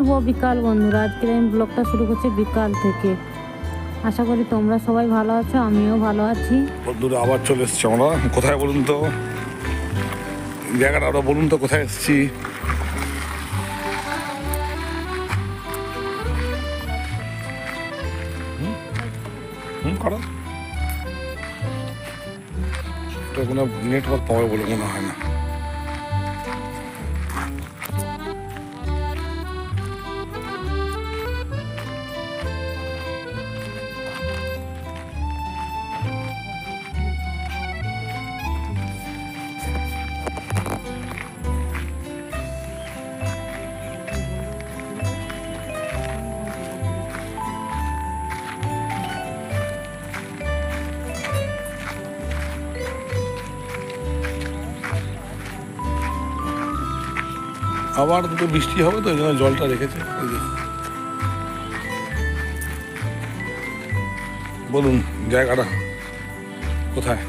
শুভ বিকাল বন্ধুরা। আজকের আমি ব্লগটা শুরু করছি বিকাল থেকে। আশা করি তোমরা সবাই ভালো আছো, আমিও ভালো আছি। বন্ধুরা আবার চলে এসছি আমরা। কোথায় বলুন তো, জায়গাটা আমরা বলুন তো কোথায় এসছি? করো কোনো নেটওয়ার্ক পাবে বলে মনে হয় না। আবার দুটো বৃষ্টি হবে তো, এই জন্য জলটা রেখেছে। বলুন জায়গাটা কোথায়?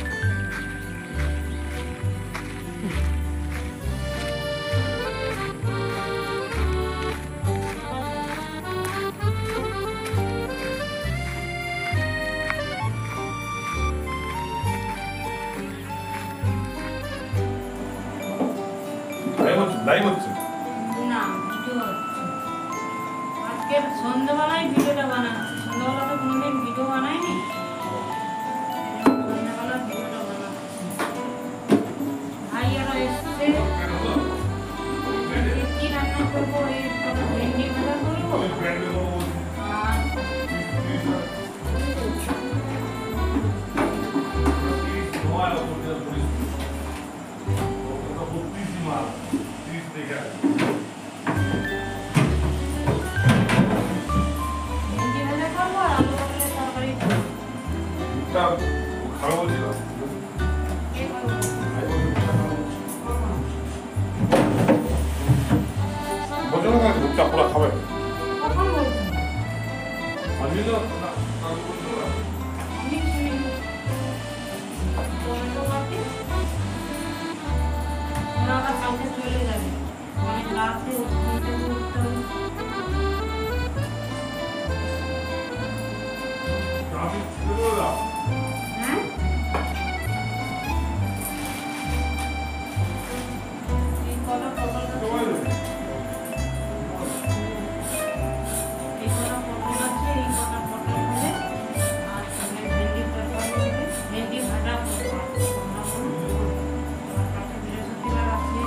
লাইভ হচ্ছে না, ভিডিও হচ্ছে। আজকে সন্ধ্যাবেলায় ভিডিওটা বানাচ্ছি। সন্ধ্যাবেলা তো কোনোদিন ভিডিও বানাইনি, সন্ধ্যাবেলা ভিডিওটা বানাচ্ছি। ভাইয়ারা এসছে, কি রান্না করবো? এই ভেন্ডি ভাজা করবো আর ভেন্ডি ভাজা করবো আর আলু পটলের তরকারি করবো। খারাপ বলছিল কে করবো? বোঝো না ভুট্টা পুরো খাবে। কখন বলছেন? আমি তো আমি শুনিনি। টমেটো কাটি, ওরা আবার কালকে চলে যাবে, অনেক রাতে উঠতে উঠতে হবে। আমি হ্যাঁ, এই কটা পটল আছে, এই কটা পটল আছে, এই কটা পটল হবে আর সঙ্গে ভেন্ডির তরকারি হবে, ভেন্ডি ভাজা করবো। আর তোমরা বলো, আমার কাছে বৃহস্পতিবার আছে,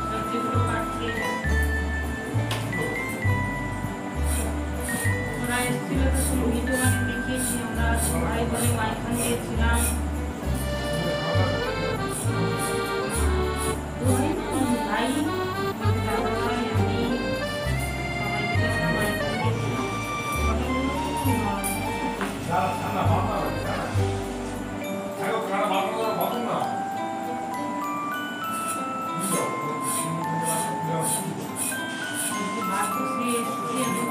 সবজিগুলো কাটছি। ওরা এসেছিল তো তুমি ভিডিও বানিয়ে দেখিয়েছি, আমরা সবাই বলে মাইখান দিয়েছিলাম। ভাই, দাদা ভাই, আমি সবাই মিলে আমরা মাইখান দিয়েছিলাম। ফটোগুলো খুব নরম। ভাত বসিয়ে এসেছি আমি।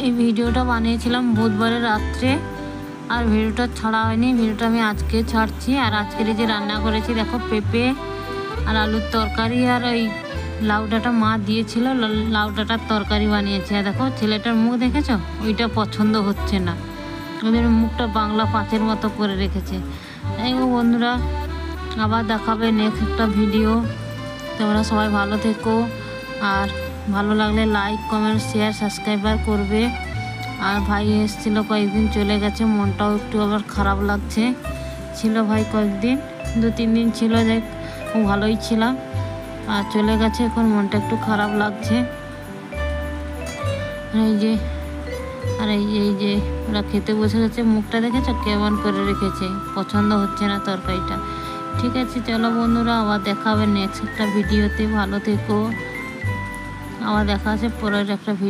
এই ভিডিওটা বানিয়েছিলাম বুধবারের রাত্রে, আর ভিডিওটা ছাড়া হয়নি। ভিডিওটা আমি আজকে ছাড়ছি। আর আজকের এই যে রান্না করেছি দেখো, পেঁপে আর আলুর তরকারি, আর ওই লাউ ডাঁটা মা দিয়েছিল, লাউ ডাঁটার তরকারি বানিয়েছি। আর দেখো ছেলেটার মুখ দেখেছো, ওইটা পছন্দ হচ্ছে না, ওদের মুখটা বাংলা পাঁচের মতো করে রেখেছে। এই বন্ধুরা, আবার দেখাবে নেক্সট একটা ভিডিও। তোমরা সবাই ভালো থেকো, আর ভালো লাগলে লাইক, কমেন্ট, শেয়ার, সাবস্ক্রাইবার করবে। আর ভাই এসেছিল কয়েকদিন, চলে গেছে, মনটাও একটু আবার খারাপ লাগছে। ছিল ভাই কয়েকদিন, 2-3 দিন ছিল, যাই ভালোই ছিলাম, আর চলে গেছে, এখন মনটা একটু খারাপ লাগছে। এই যে ওরা খেতে বসে গেছে, মুখটা দেখেছো কেমন করে রেখেছে, পছন্দ হচ্ছে না তরকারিটা। ঠিক আছে, চলো বন্ধুরা, আবার দেখা হবে নেক্সট একটা ভিডিওতে। ভালো থেকো, আবার দেখা আছে পরের একটা ভিডিও।